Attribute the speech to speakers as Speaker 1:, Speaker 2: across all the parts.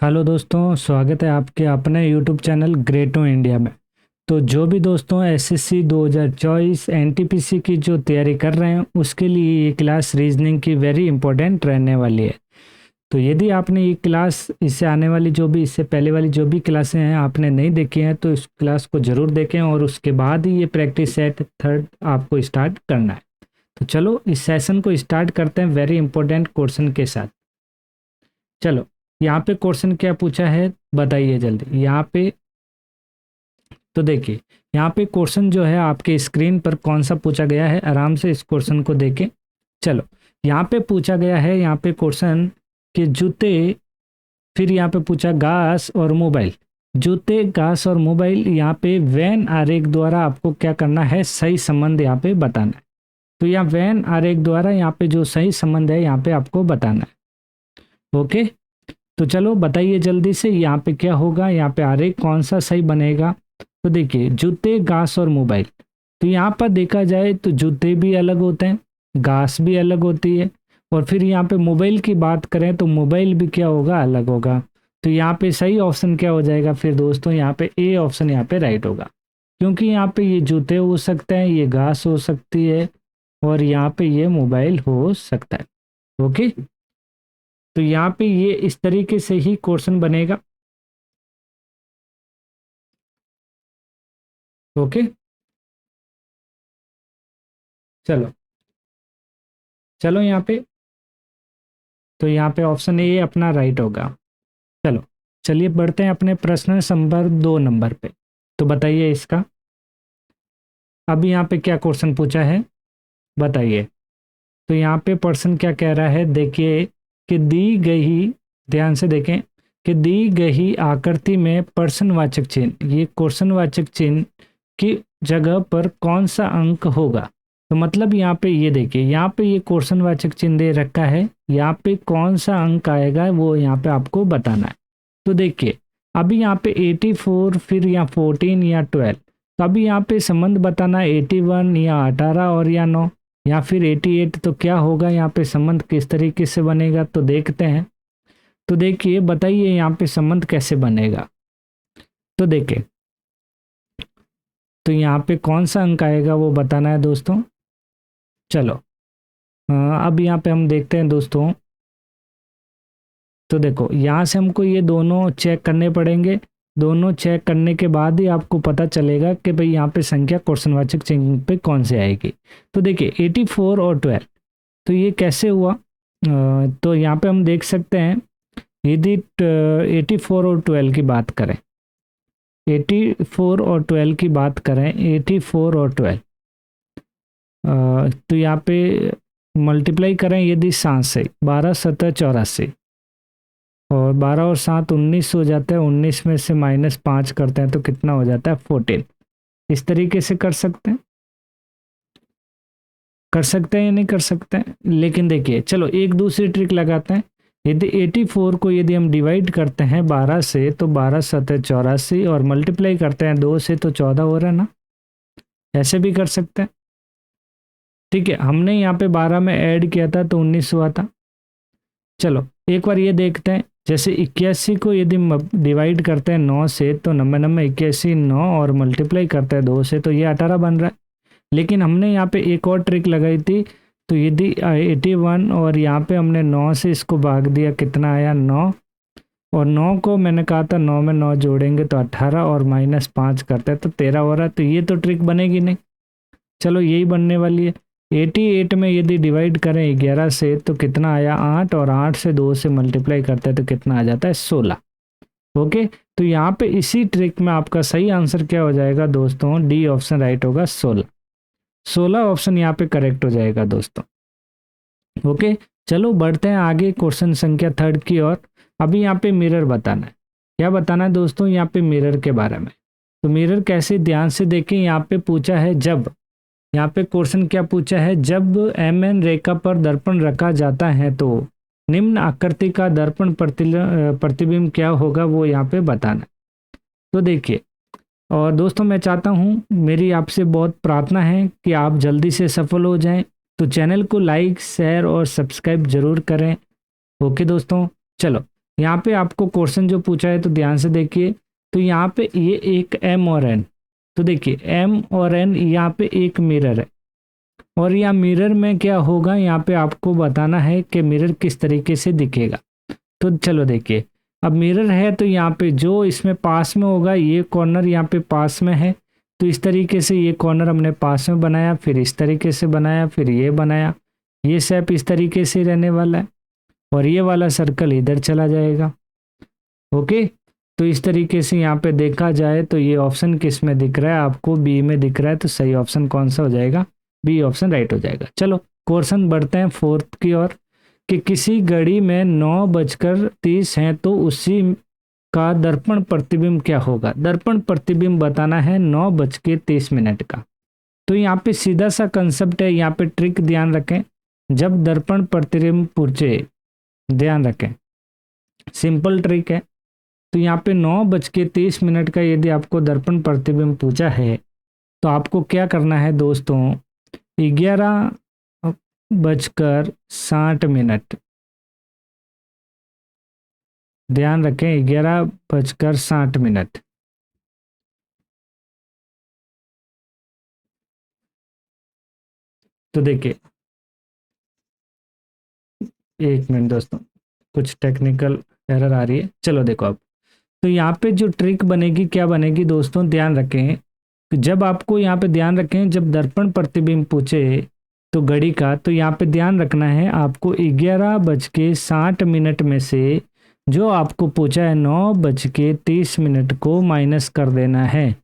Speaker 1: Hello दोस्तों, स्वागत है आपके अपने यूट्यूब चैनल ग्रेटो इंडिया में। तो जो भी दोस्तों एसएससी 2024 एनटीपीसी की जो तैयारी कर रहे हैं उसके लिए ये क्लास रीजनिंग की वेरी इंपॉर्टेंट रहने वाली है। तो यदि आपने ये क्लास इससे आने वाली जो भी इससे पहले वाली जो भी क्लासें हैं आपने नहीं देखी हैं तो इस क्लास को ज़रूर देखें और उसके बाद ही ये प्रैक्टिस सेट थर्ड आपको स्टार्ट करना है। तो चलो इस सेशन को स्टार्ट करते हैं वेरी इंपॉर्टेंट क्वेश्चन के साथ। चलो, यहाँ पे क्वेश्चन क्या पूछा है बताइए जल्दी। यहाँ पे तो देखिए, यहाँ पे क्वेश्चन जो है आपके स्क्रीन पर कौन सा पूछा गया है, आराम से इस क्वेश्चन को देखें। चलो, यहाँ पे पूछा गया है, यहाँ पे क्वेश्चन कि जूते, फिर यहाँ पे पूछा घास और मोबाइल। जूते, घास और मोबाइल, यहाँ पे वेन आरेख द्वारा आपको क्या करना है, सही संबंध यहाँ पे बताना है। तो यहाँ वेन आरेख द्वारा यहाँ पे जो सही संबंध है यहाँ पे आपको बताना है। ओके, तो चलो बताइए जल्दी से यहाँ पे क्या होगा, यहाँ पे आरेख कौन सा सही बनेगा। तो देखिए, जूते, घास और मोबाइल। तो यहाँ पर देखा जाए तो जूते भी अलग होते हैं, घास भी अलग होती है, और फिर यहाँ पे मोबाइल की बात करें तो मोबाइल भी क्या होगा, अलग होगा। तो यहाँ पे सही ऑप्शन क्या हो जाएगा फिर दोस्तों, यहाँ पे ए ऑप्शन यहाँ पे राइट होगा। क्योंकि यहाँ पे ये जूते हो सकते हैं, ये घास हो सकती है, और यहाँ पे ये मोबाइल हो सकता है। ओके, तो यहाँ पे ये इस तरीके से ही क्वेश्चन बनेगा। ओके, चलो चलो यहाँ पे, तो यहाँ पे ऑप्शन ए अपना राइट होगा। चलो, चलिए बढ़ते हैं अपने प्रश्न संदर्भ 2 नंबर पे। तो बताइए इसका, अभी यहाँ पे क्या क्वेश्चन पूछा है बताइए। तो यहाँ पे पर्सन क्या कह रहा है, देखिए कि दी गई, ध्यान से देखें कि दी गई आकृति में प्रश्नवाचक चिन्ह, ये क्वेश्चनवाचक चिन्ह की जगह पर कौन सा अंक होगा। तो मतलब यहाँ पे ये देखिए, यहाँ पे ये क्वेश्चनवाचक चिन्ह दे रखा है, यहाँ पे कौन सा अंक आएगा वो यहाँ पे आपको बताना है। तो देखिए, अभी यहाँ पे 84, फिर यहाँ 14 या 12। तो अभी यहाँ पे संबंध बताना है 81 या 18 और या 9 या फिर 88। तो क्या होगा यहाँ पे संबंध किस तरीके से बनेगा, तो देखते हैं। तो देखिए बताइए यहाँ पे संबंध कैसे बनेगा। तो देखिए, तो यहाँ पे कौन सा अंक आएगा वो बताना है दोस्तों। चलो, अब यहाँ पे हम देखते हैं दोस्तों। तो देखो, यहाँ से हमको ये दोनों चेक करने पड़ेंगे। दोनों चेक करने के बाद ही आपको पता चलेगा कि भाई यहाँ पे संख्या क्वेश्चनवाचक चिन्ह पे कौन से आएगी। तो देखिए 84 और 12, तो ये कैसे हुआ। तो यहाँ पे हम देख सकते हैं, यदि 84 और 12 की बात करें, 84 और 12 की बात करें, 84 और 12, तो यहाँ पे मल्टीप्लाई करें यदि 7 से, 12 17 84, और 12 और 7 19 हो जाता है। 19 में से -5 करते हैं तो कितना हो जाता है, 14। इस तरीके से कर सकते हैं, कर सकते हैं या नहीं कर सकते हैं। लेकिन देखिए, चलो एक दूसरी ट्रिक लगाते हैं। यदि 84 को यदि हम डिवाइड करते हैं 12 से तो 12 7 84, और मल्टीप्लाई करते हैं 2 से तो 14 हो रहा है ना। ऐसे भी कर सकते हैं। ठीक है, हमने यहाँ पे 12 में ऐड किया था तो 19 हुआ था। चलो एक बार ये देखते हैं, जैसे 81 को यदि डिवाइड करते हैं 9 से तो 99 81 9, और मल्टीप्लाई करते हैं 2 से तो ये 18 बन रहा है। लेकिन हमने यहाँ पे एक और ट्रिक लगाई थी। तो यदि 81 और यहाँ पे हमने 9 से इसको भाग दिया, कितना आया 9, और 9 को मैंने कहा था 9 में 9 जोड़ेंगे तो 18, और -5 करते हैं तो 13 हो रहा है। तो ये तो ट्रिक बनेगी नहीं। चलो यही बनने वाली है। 88 में यदि डिवाइड करें 11 से तो कितना आया 8, और 8 से 2 से मल्टीप्लाई करते हैं तो कितना आ जाता है 16। ओके, तो यहाँ पे इसी ट्रिक में आपका सही आंसर क्या हो जाएगा दोस्तों, डी ऑप्शन राइट होगा, 16। 16 ऑप्शन यहाँ पे करेक्ट हो जाएगा दोस्तों। ओके, चलो बढ़ते हैं आगे क्वेश्चन संख्या थर्ड की ओर। अभी यहाँ पे मिरर बताना है। क्या बताना है दोस्तों, यहाँ पे मिरर के बारे में। तो मिरर कैसे, ध्यान से देखें। यहाँ पे पूछा है जब, यहाँ पे क्वेश्चन क्या पूछा है, जब MN रेखा पर दर्पण रखा जाता है तो निम्न आकृति का दर्पण प्रतिबिंब क्या होगा, वो यहाँ पे बताना है। तो देखिए, और दोस्तों मैं चाहता हूँ, मेरी आपसे बहुत प्रार्थना है कि आप जल्दी से सफल हो जाएं। तो चैनल को लाइक शेयर और सब्सक्राइब जरूर करें। ओके दोस्तों, चलो यहाँ पे आपको क्वेश्चन जो पूछा है तो ध्यान से देखिए। तो यहाँ पे ये एक एम और एन, तो देखिए एम और एन यहाँ पे एक मिरर है, और यहाँ मिरर में क्या होगा, यहाँ पे आपको बताना है कि मिरर किस तरीके से दिखेगा। तो चलो देखिए, अब मिरर है तो यहाँ पे जो इसमें पास में होगा, ये कॉर्नर यहाँ पे पास में है, तो इस तरीके से ये कॉर्नर हमने पास में बनाया, फिर इस तरीके से बनाया, फिर ये बनाया, ये शेप इस तरीके से रहने वाला है, और ये वाला सर्कल इधर चला जाएगा। ओके, तो इस तरीके से यहाँ पे देखा जाए तो ये ऑप्शन किस में दिख रहा है आपको, बी में दिख रहा है, तो सही ऑप्शन कौन सा हो जाएगा, बी ऑप्शन राइट हो जाएगा। चलो क्वेश्चन बढ़ते हैं फोर्थ की ओर, कि किसी घड़ी में 9:30 है तो उसी का दर्पण प्रतिबिंब क्या होगा। दर्पण प्रतिबिंब बताना है 9:30 का। तो यहाँ पे सीधा सा कंसेप्ट है, यहाँ पे ट्रिक ध्यान रखें, जब दर्पण प्रतिबिंब पूछे, ध्यान रखें सिंपल ट्रिक है। तो यहाँ पे 9:30 का यदि आपको दर्पण प्रतिबिंब पूछा है तो आपको क्या करना है दोस्तों, 11:60, ध्यान रखें 11:60। तो देखिए, एक मिनट दोस्तों, कुछ टेक्निकल एरर आ रही है, चलो देखो अब। तो यहाँ पे जो ट्रिक बनेगी, क्या बनेगी दोस्तों, ध्यान रखें, जब आपको यहाँ पे ध्यान रखें, जब दर्पण प्रतिबिंब पूछे तो घड़ी का, तो यहाँ पे ध्यान रखना है आपको 11:60 में से जो आपको पूछा है 9:30 को माइनस कर देना है।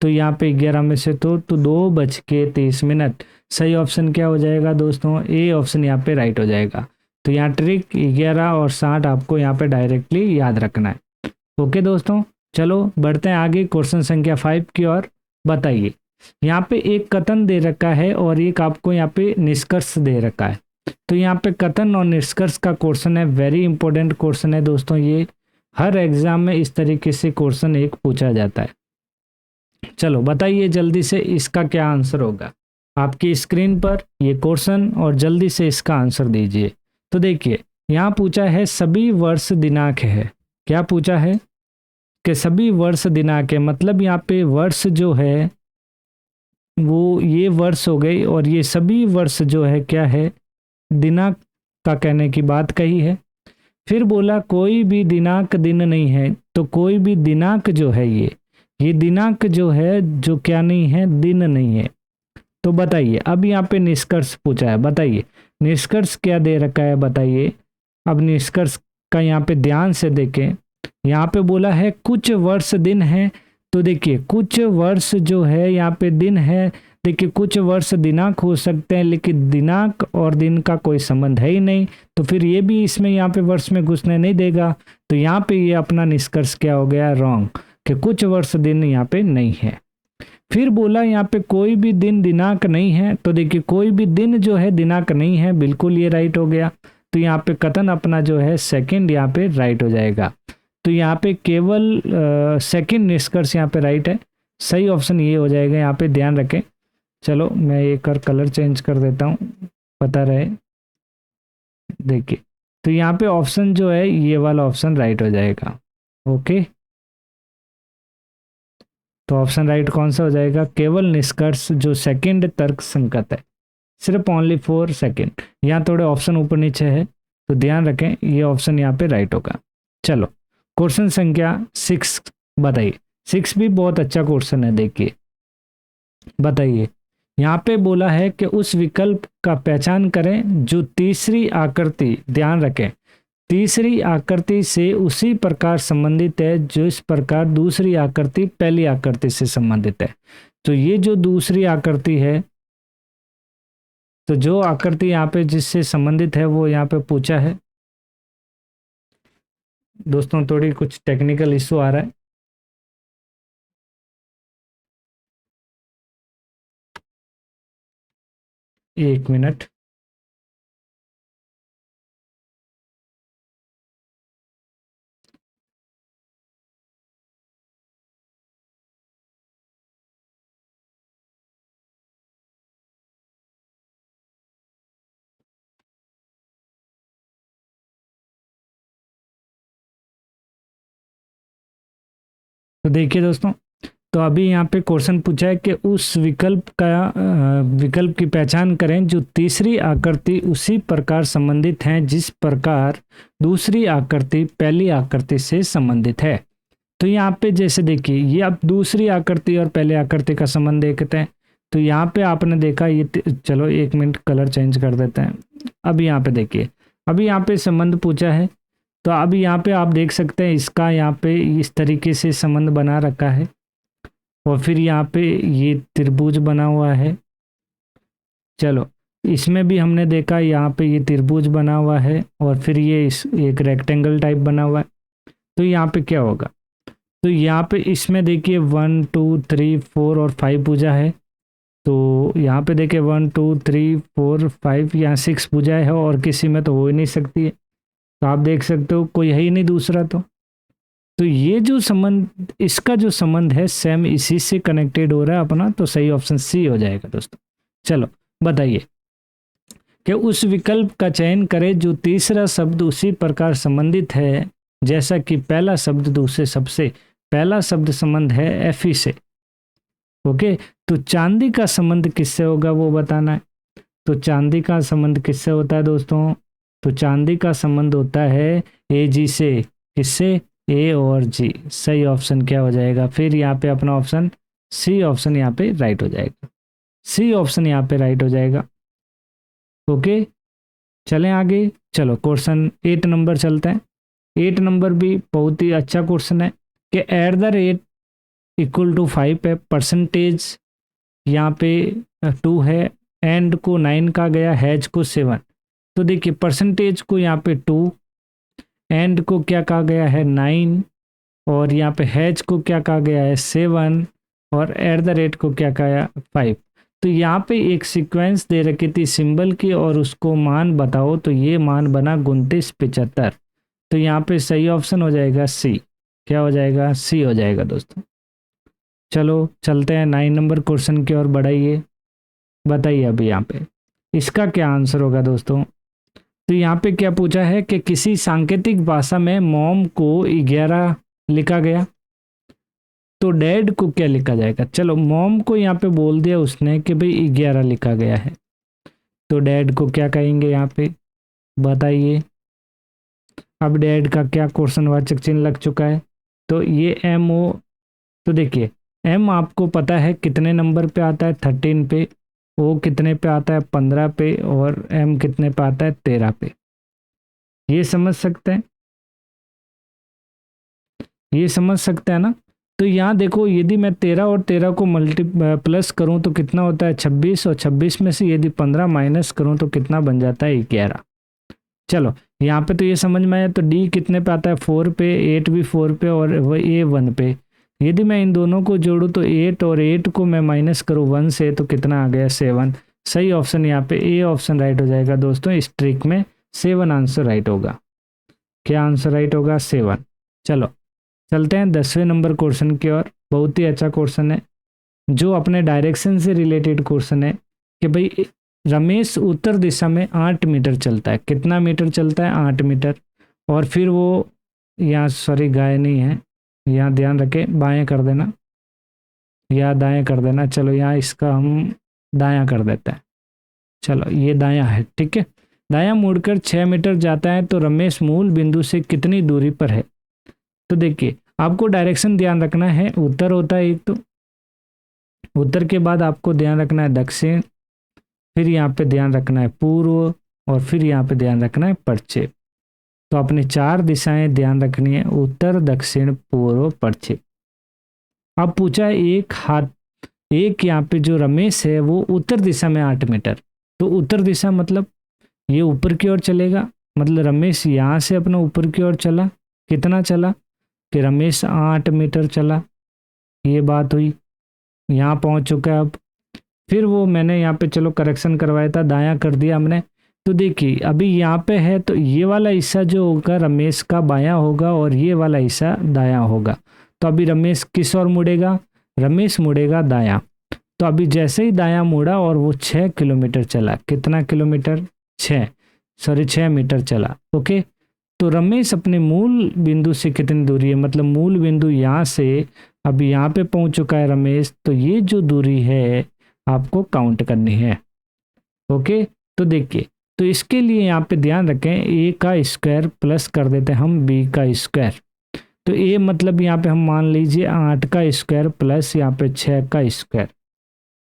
Speaker 1: तो यहाँ पे 11 में से तो 2:30। सही ऑप्शन क्या हो जाएगा दोस्तों, ए ऑप्शन यहाँ पे राइट हो जाएगा। तो यहाँ ट्रिक 11 और 60 आपको यहाँ पे डायरेक्टली याद रखना है। ओके दोस्तों, चलो बढ़ते हैं आगे क्वेश्चन संख्या 5 की ओर। बताइए, यहाँ पे एक कथन दे रखा है और एक आपको यहाँ पे निष्कर्ष दे रखा है। तो यहाँ पे कथन और निष्कर्ष का क्वेश्चन है, वेरी इंपॉर्टेंट क्वेश्चन है दोस्तों, ये हर एग्जाम में इस तरीके से क्वेश्चन एक पूछा जाता है। चलो बताइए जल्दी से इसका क्या आंसर होगा। आपकी स्क्रीन पर ये क्वेश्चन, और जल्दी से इसका आंसर दीजिए। तो देखिए, यहाँ पूछा है सभी वर्ष दिनांक है। क्या पूछा है कि सभी वर्ष दिनांक है, मतलब यहाँ पे वर्ष जो है वो ये वर्ष हो गई, और ये सभी वर्ष जो है क्या है, दिनांक का कहने की बात कही है। फिर बोला कोई भी दिनांक दिन नहीं है, तो कोई भी दिनांक जो है ये दिनांक जो है जो क्या नहीं है, दिन नहीं है। तो बताइए, अब यहाँ पे निष्कर्ष पूछा है, बताइए निष्कर्ष क्या दे रखा है, बताइए। अब निष्कर्ष का यहाँ पे ध्यान से देखें, यहाँ पे बोला है कुछ वर्ष दिन है, तो देखिए कुछ वर्ष जो है यहाँ पे दिन है। देखिए कुछ वर्ष दिनांक हो सकते हैं, लेकिन दिनांक और दिन का कोई संबंध है ही नहीं, तो फिर ये भी इसमें यहाँ पे वर्ष में घुसने नहीं देगा। तो यहाँ पे ये अपना निष्कर्ष क्या हो गया, रॉन्ग, कि कुछ वर्ष दिन यहाँ पे नहीं है। फिर बोला यहाँ पे कोई भी दिन दिनांक नहीं है, तो देखिए कोई भी दिन जो है दिनांक नहीं है, बिल्कुल ये राइट हो गया। तो यहाँ पे कथन अपना जो है सेकंड यहाँ पे राइट हो जाएगा। तो यहाँ पे केवल सेकंड निष्कर्ष यहाँ पे राइट है, सही ऑप्शन ये हो जाएगा, यहाँ पे ध्यान रखें। चलो मैं एक और कलर चेंज कर देता हूँ, पता रहे। देखिए, तो यहाँ पे ऑप्शन जो है ये वाला ऑप्शन राइट हो जाएगा। ओके, तो ऑप्शन राइट कौन सा हो जाएगा, केवल निष्कर्ष जो सेकंड तर्क संगत है, सिर्फ ओनली फॉर सेकंड। यहाँ थोड़े ऑप्शन ऊपर नीचे है, तो ध्यान रखें ये ऑप्शन यहाँ पे राइट होगा। चलो क्वेश्चन संख्या 6 बताइए। 6 भी बहुत अच्छा क्वेश्चन है, देखिए बताइए। यहाँ पे बोला है कि उस विकल्प का पहचान करें जो तीसरी आकृति, ध्यान रखें तीसरी आकृति से उसी प्रकार संबंधित है जो इस प्रकार दूसरी आकृति पहली आकृति से संबंधित है। तो ये जो दूसरी आकृति है, तो जो आकृति यहाँ पे जिससे संबंधित है वो यहाँ पे पूछा है। दोस्तों थोड़ी कुछ टेक्निकल इशू आ रहा है, एक मिनट। तो देखिए दोस्तों, तो अभी यहाँ पे क्वेश्चन पूछा है कि उस विकल्प की पहचान करें जो तीसरी आकृति उसी प्रकार संबंधित है जिस प्रकार दूसरी आकृति पहली आकृति से संबंधित है। तो यहाँ पे जैसे देखिए, ये अब दूसरी आकृति और पहले आकृति का संबंध देखते हैं। तो यहाँ पे आपने देखा ये, चलो 1 मिनट कलर चेंज कर देते हैं। अब यहाँ पे देखिए, अभी यहाँ पे संबंध पूछा है, तो अभी यहाँ पे आप देख सकते हैं इसका यहाँ पे इस तरीके से संबंध बना रखा है, और फिर यहाँ पे ये त्रिभुज बना हुआ है। चलो इसमें भी हमने देखा यहाँ पे ये त्रिभुज बना हुआ है, और फिर ये एक रेक्टेंगल टाइप बना हुआ है। तो यहाँ पे क्या होगा, तो यहाँ पे इसमें देखिए 1 2 3 4 और 5 भुजा है। तो यहाँ पे देखिए 1 2 3 4 5, यहाँ 6 भुजाएं है, और किसी में तो हो ही नहीं सकती है। तो आप देख सकते हो कोई है ही नहीं दूसरा। तो ये जो संबंध, इसका जो संबंध है सेम इसी से कनेक्टेड हो रहा है अपना, तो सही ऑप्शन सी हो जाएगा दोस्तों। चलो बताइए कि उस विकल्प का चयन करें जो तीसरा शब्द उसी प्रकार संबंधित है जैसा कि पहला शब्द दूसरे शब्द से। पहला शब्द संबंध है एफी से। ओके, तो चांदी का संबंध किससे होगा वो बताना है। तो चांदी का संबंध किससे होता है दोस्तों, तो चांदी का संबंध होता है ए जी से। किससे, ए और जी। सही ऑप्शन क्या हो जाएगा, फिर यहाँ पे अपना ऑप्शन सी ऑप्शन यहाँ पे राइट हो जाएगा। सी ऑप्शन यहाँ पे राइट हो जाएगा। ओके, चलें आगे। चलो क्वेश्चन 8 नंबर चलते हैं। 8 नंबर भी बहुत ही अच्छा क्वेश्चन है कि @ = 5 है, परसेंटेज यहाँ पे 2 है, एंड को 9 का गया, हैज को 7। तो देखिए परसेंटेज को यहाँ पे 2, एंड को क्या कहा गया है 9, और यहाँ पे हैज को क्या कहा गया है 7, और @ को क्या कहा 5। तो यहाँ पे एक सीक्वेंस दे रखी थी सिंबल की, और उसको मान बताओ। तो ये मान बना 29 75। तो यहाँ पे सही ऑप्शन हो जाएगा सी। क्या हो जाएगा, सी हो जाएगा दोस्तों। चलो चलते हैं 9 नंबर क्वेश्चन की ओर बढ़ाइए। बताइए अभी यहाँ पे इसका क्या आंसर होगा दोस्तों। तो यहाँ पे क्या पूछा है कि किसी सांकेतिक भाषा में मॉम को 11 लिखा गया, तो डैड को क्या लिखा जाएगा। चलो मॉम को यहाँ पे बोल दिया उसने कि भाई 11 लिखा गया है, तो डैड को क्या कहेंगे यहाँ पे बताइए। अब डैड का क्या क्वेश्चनवाचक चिन्ह लग चुका है, तो ये एम ओ। तो देखिए एम आपको पता है कितने नंबर पे आता है 13 पे, ओ कितने पे आता है 15 पे, और एम कितने पे आता है 13 पे। ये समझ सकते हैं, ये समझ सकते हैं ना। तो यहाँ देखो यदि मैं 13 और 13 को प्लस करूँ तो कितना होता है 26, और 26 में से यदि 15 माइनस करूँ तो कितना बन जाता है 11। चलो यहाँ पे तो ये समझ में आया। तो डी कितने पे आता है 4 पे, 8 भी 4 पे, और ए 1 पे। यदि मैं इन दोनों को जोड़ूँ तो 8 और 8 को मैं माइनस करूँ 1 से, तो कितना आ गया 7। सही ऑप्शन यहाँ पे ए ऑप्शन राइट हो जाएगा दोस्तों। इस ट्रिक में 7 आंसर राइट होगा। क्या आंसर राइट होगा 7। चलो चलते हैं 10वें नंबर क्वेश्चन की ओर। बहुत ही अच्छा क्वेश्चन है जो अपने डायरेक्शन से रिलेटेड क्वेश्चन है कि भाई रमेश उत्तर दिशा में 8 मीटर चलता है। कितना मीटर चलता है 8 मीटर। और फिर वो यहाँ सॉरी गाय नहीं है, यहाँ ध्यान रखें, बाएं कर देना या दाएं कर देना। चलो यहाँ इसका हम दायां कर देते हैं। चलो ये दायां है, ठीक है। दायां मुड़कर 6 मीटर जाता है, तो रमेश मूल बिंदु से कितनी दूरी पर है। तो देखिए आपको डायरेक्शन ध्यान रखना है, उत्तर होता है एक, तो उत्तर के बाद आपको ध्यान रखना है दक्षिण, फिर यहाँ पे ध्यान रखना है पूर्व, और फिर यहाँ पे ध्यान रखना है पश्चिम। तो अपने 4 दिशाएं ध्यान रखनी है, उत्तर दक्षिण पूर्व पश्चिम। अब पूछा है एक यहाँ पे जो रमेश है वो उत्तर दिशा में 8 मीटर। तो उत्तर दिशा मतलब ये ऊपर की ओर चलेगा, मतलब रमेश यहाँ से अपना ऊपर की ओर चला। कितना चला कि रमेश 8 मीटर चला, ये बात हुई। यहाँ पहुँच चुका है। अब फिर वो मैंने यहाँ पे चलो करेक्शन करवाया था, दायां कर दिया हमने। तो देखिए अभी यहाँ पे है, तो ये वाला हिस्सा जो होगा रमेश का बायां होगा, और ये वाला हिस्सा दायां होगा। तो अभी रमेश किस ओर मुड़ेगा, रमेश मुड़ेगा दायां। तो अभी जैसे ही दायां मुड़ा और वो 6 किलोमीटर चला। कितना किलोमीटर 6 मीटर चला। ओके, तो रमेश अपने मूल बिंदु से कितनी दूरी है, मतलब मूल बिंदु यहाँ से अब यहाँ पे पहुंच चुका है रमेश, तो ये जो दूरी है आपको काउंट करनी है। ओके, तो देखिए, तो इसके लिए यहाँ पे ध्यान रखें, ए का स्क्वायर प्लस कर देते हैं हम बी का स्क्वायर। तो ए मतलब यहाँ पे हम मान लीजिए 8 का स्क्वायर प्लस यहाँ पे 6 का स्क्वायर,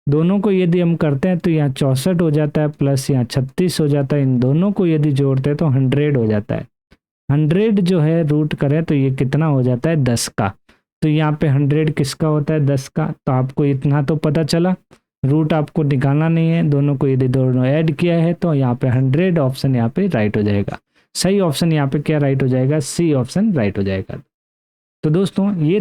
Speaker 1: दोनों को यदि हम करते हैं तो यहाँ 64 हो जाता है, प्लस यहाँ 36 हो जाता है। इन दोनों को यदि जोड़ते हैं तो 100 हो जाता है। 100 जो है रूट करें तो ये कितना हो जाता है, 10 का। तो यहाँ पे 100 किसका होता है, 10 का। तो आपको इतना तो पता चला, रूट आपको निकालना नहीं है, दोनों को यदि दोनों ऐड किया है तो यहाँ पे 100 ऑप्शन यहाँ पे राइट हो जाएगा। सही ऑप्शन यहाँ पे क्या राइट हो जाएगा, सी ऑप्शन राइट हो जाएगा। तो दोस्तों ये